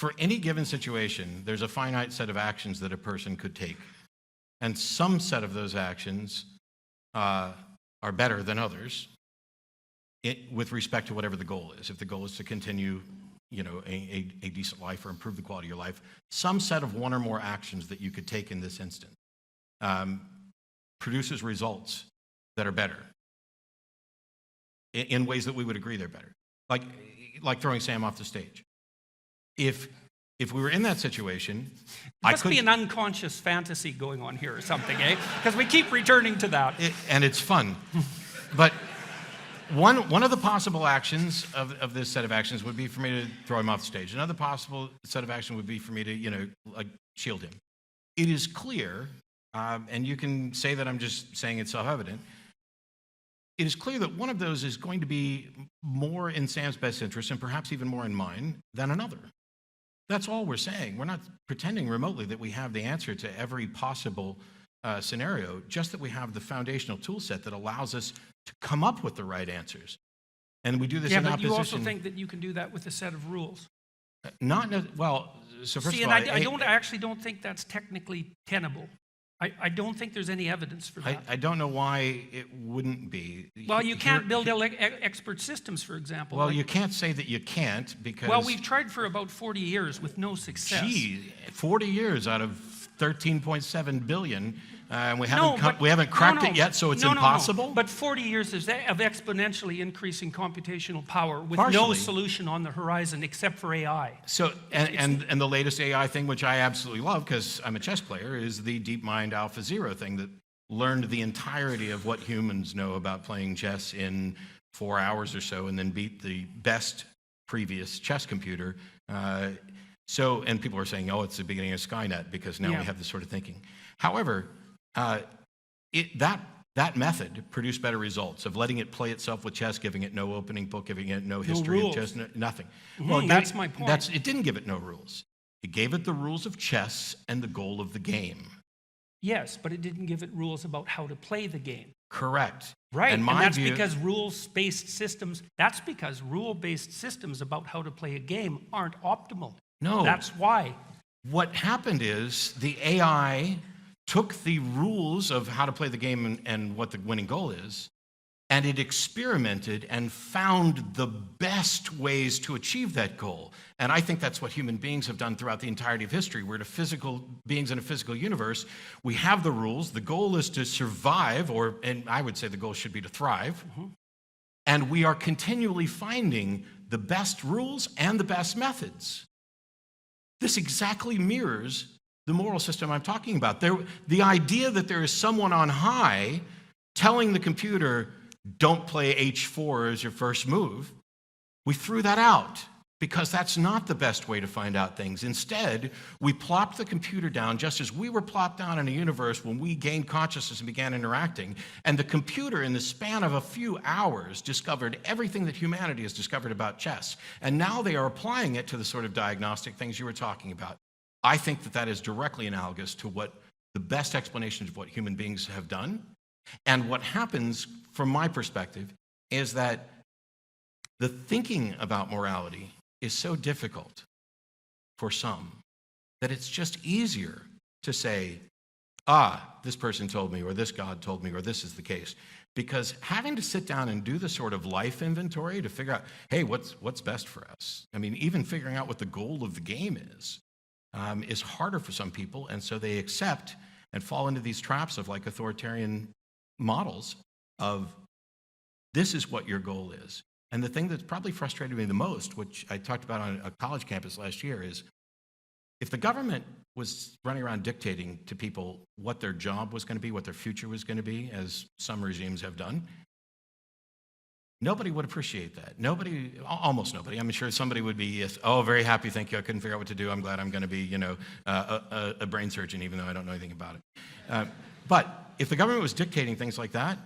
For any given situation, there's a finite set of actions that a person could take. And some set of those actions are better than others with respect to whatever the goal is. If the goal is to continue, a decent life or improve the quality of your life, some set of one or more actions that you could take in this instant produces results that are better in ways that we would agree they're better. Like throwing Sam off the stage. If we were in that situation, there must be an unconscious fantasy going on here or something, eh? Because we keep returning to that. And it's fun. But one of the possible actions of this set of actions would be for me to throw him off the stage. Another possible set of action would be for me to, shield him. It is clear, and you can say that I'm just saying it's self-evident, it is clear that one of those is going to be more in Sam's best interest and perhaps even more in mine than another. That's all we're saying. We're not pretending remotely that we have the answer to every possible scenario, just that we have the foundational tool set that allows us to come up with the right answers. And we do this in opposition. Yeah, but you also think that you can do that with a set of rules. So first See, of and all, I actually don't think that's technically tenable. I don't think there's any evidence for that. I don't know why it wouldn't be. Well, you can't build expert systems, for example. Well, you can't say that you can't because... Well, we've tried for about 40 years with no success. Gee, 40 years out of 13.7 billion, and we haven't cracked it yet, so it's impossible? No. But 40 years of exponentially increasing computational power with Partially. No solution on the horizon except for AI. So, and the latest AI thing, which I absolutely love because I'm a chess player, is the DeepMind AlphaZero thing that learned the entirety of what humans know about playing chess in 4 hours or so and then beat the best previous chess computer. And people are saying, oh, it's the beginning of Skynet because now we have this sort of thinking. However, that method produced better results of letting it play itself with chess, giving it no opening book, giving it no history of chess, nothing. Well, that's my point. It didn't give it no rules. It gave it the rules of chess and the goal of the game. Yes, but it didn't give it rules about how to play the game. Correct. Right, and that's because rule-based systems about how to play a game aren't optimal. No. That's why. What happened is the AI took the rules of how to play the game and what the winning goal is, and it experimented and found the best ways to achieve that goal. And I think that's what human beings have done throughout the entirety of history. We're beings in a physical universe. We have the rules. The goal is to survive, and I would say the goal should be to thrive. Mm-hmm. And we are continually finding the best rules and the best methods. This exactly mirrors the moral system I'm talking about. The idea that there is someone on high telling the computer, don't play H4 as your first move, we threw that out because that's not the best way to find out things. Instead, we plopped the computer down just as we were plopped down in a universe when we gained consciousness and began interacting. And the computer, in the span of a few hours, discovered everything that humanity has discovered about chess. And now they are applying it to the sort of diagnostic things you were talking about. I think that is directly analogous to what the best explanations of what human beings have done. And what happens, from my perspective, is that the thinking about morality is so difficult for some that it's just easier to say, this person told me, or this God told me, or this is the case. Because having to sit down and do the sort of life inventory to figure out, hey, what's best for us? I mean, even figuring out what the goal of the game is harder for some people, and so they accept and fall into these traps of like authoritarian models of this is what your goal is. And the thing that's probably frustrated me the most, which I talked about on a college campus last year, is if the government was running around dictating to people what their job was going to be, what their future was going to be, as some regimes have done, nobody would appreciate that. Nobody, almost nobody. I'm sure somebody would be, very happy, thank you, I couldn't figure out what to do. I'm glad I'm going to be, a brain surgeon, even though I don't know anything about it. But if the government was dictating things like that,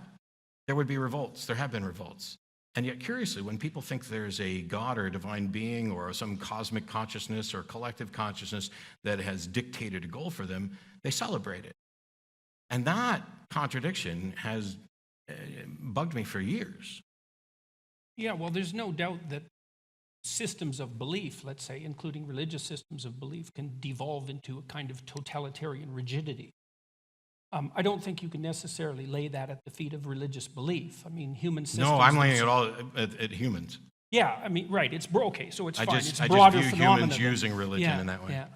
there would be revolts. There have been revolts. And yet, curiously, when people think there's a God or a divine being or some cosmic consciousness or collective consciousness that has dictated a goal for them, they celebrate it. And that contradiction has bugged me for years. Yeah, well, there's no doubt that systems of belief, let's say, including religious systems of belief, can devolve into a kind of totalitarian rigidity. I don't think you can necessarily lay that at the feet of religious belief. I mean, human systems... No, I'm laying it all at humans. Yeah, I mean, right, it's okay, so it's fine. It's a I broader just view phenomenon. humans using religion in that way. Yeah,